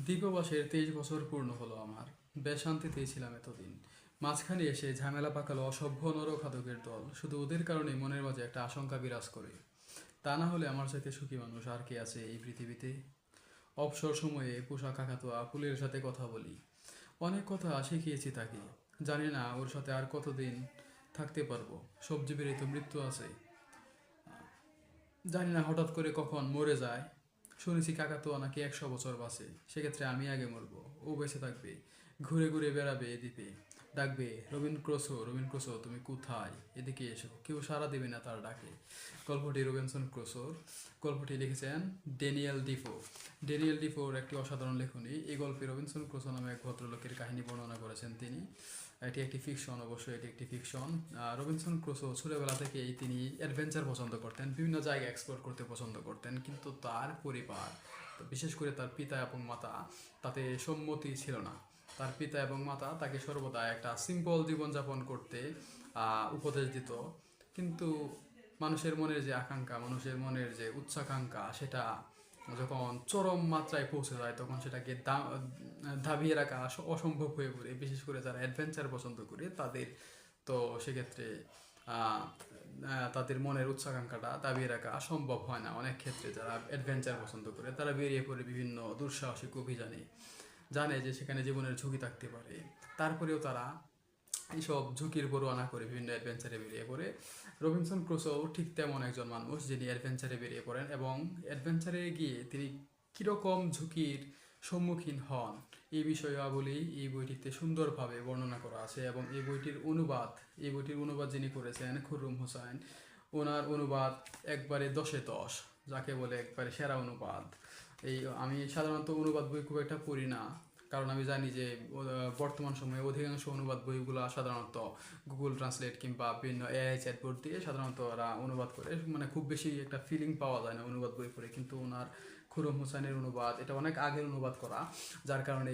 দীপবাসের 23 বছর পূর্ণ হলো আমার। বেশ শান্তিতেই ছিলাম এতদিন। মাঝখানে এসে ঝামেলা পাকালো অসভ্য নরখাদকের দল। শুধু ওদের কারণে মনের মাঝে একটা আশঙ্কা বিরাজ করে। তা না হলে আমার সাথে সুখী মানুষ আর কে আছে এই পৃথিবীতে? অবসর সময়ে পোষা কাকাতুয়া ফুলের সাথে কথা বলি। অনেক কথা শিখিয়েছি তাকে। জানি না ওর সাথে আর কতদিন থাকতে পারবো। সব জীবেরই তো মৃত্যু আছে। জানি না হঠাৎ করে কখন মরে যায়। শুনেছি কাকাতুয়া নাকি 100 বছর বাঁচে। সেক্ষেত্রে আমি আগে মরবো, ও বেঁচে থাকবে। ঘুরে ঘুরে বেড়াবে এদিকে। ডাকবে, রবিন ক্রোসো, রবিন ক্রোসো, তুমি কোথায়? এদিকে এসো। কেউ সাড়া দেবে না তার ডাকে। গল্পটি রবিনসন ক্রুসোর। গল্পটি লিখেছেন ড্যানিয়েল ডিফো। ড্যানিয়েল ডিফোর একটি অসাধারণ লেখনী। এই গল্পে রবিনসন ক্রুসো নামে এক ভদ্রলোকের কাহিনী বর্ণনা করেছেন তিনি। এটি একটি ফিকশন, অবশ্যই এটি একটি ফিকশন। রবিনসন ক্রুসো ছোটবেলা থেকেই তিনি অ্যাডভেঞ্চার পছন্দ করতেন, বিভিন্ন জায়গা এক্সপ্লোর করতে পছন্দ করতেন, কিন্তু তার পরিবার, বিশেষ করে তার পিতা এবং মাতা, তাতে সম্মতি ছিল না। তার পিতা এবং মাতা তাকে সর্বদা একটা সিম্পল জীবনযাপন করতে উপদেশ দিত। কিন্তু মানুষের মনের যে আকাঙ্ক্ষা, মানুষের মনের যে উচ্চাকাঙ্ক্ষা, সেটা যখন চরম মাত্রায় পৌঁছে যায় তখন সেটাকে দাবিয়ে রাখা অসম্ভব হয়ে পড়ে। বিশেষ করে যারা অ্যাডভেঞ্চার পছন্দ করে তাদের তো সেক্ষেত্রে আহ, তাদের মনের উচ্চাকাঙ্ক্ষাটা দাবিয়ে রাখা সম্ভব হয় না। অনেক ক্ষেত্রে যারা অ্যাডভেঞ্চার পছন্দ করে তারা বেরিয়ে পড়ে বিভিন্ন দুঃসাহসিক অভিযানে, জানে যে সেখানে জীবনের ঝুঁকি থাকতে পারে। তারপরেও তারা এইসব ঝুঁকির পরোয়া না করে বিভিন্ন অ্যাডভেঞ্চারে বেরিয়ে পড়ে। রবিনসন ক্রুসো ঠিক তেমন একজন মানুষ যিনি অ্যাডভেঞ্চারে বেরিয়ে পড়েন, এবং অ্যাডভেঞ্চারে গিয়ে তিনি কীরকম ঝুঁকির সম্মুখীন হন এই বিষয়াবলী এই বইটিতে সুন্দরভাবে বর্ণনা করা আছে। এবং এই বইটির অনুবাদ যিনি করেছেন খুররুম হোসাইন। ওনার অনুবাদ একবারে 10-এ 10, যাকে বলে একবারে সেরা অনুবাদ। আমি সাধারণত অনুবাদ বই খুব একটা পড়ি না, কারণ আমি জানি যে বর্তমান সময়ে অধিকাংশ অনুবাদ বইগুলো সাধারণত গুগল ট্রান্সলেট কিংবা বিভিন্ন এআই চ্যাটবোর্ড দিয়ে সাধারণত ওরা অনুবাদ করে, মানে খুব বেশি একটা ফিলিং পাওয়া যায় না অনুবাদ বই পড়ে। কিন্তু ওনার খুররুম হোসেনের অনুবাদ, এটা অনেক আগের অনুবাদ করা, যার কারণে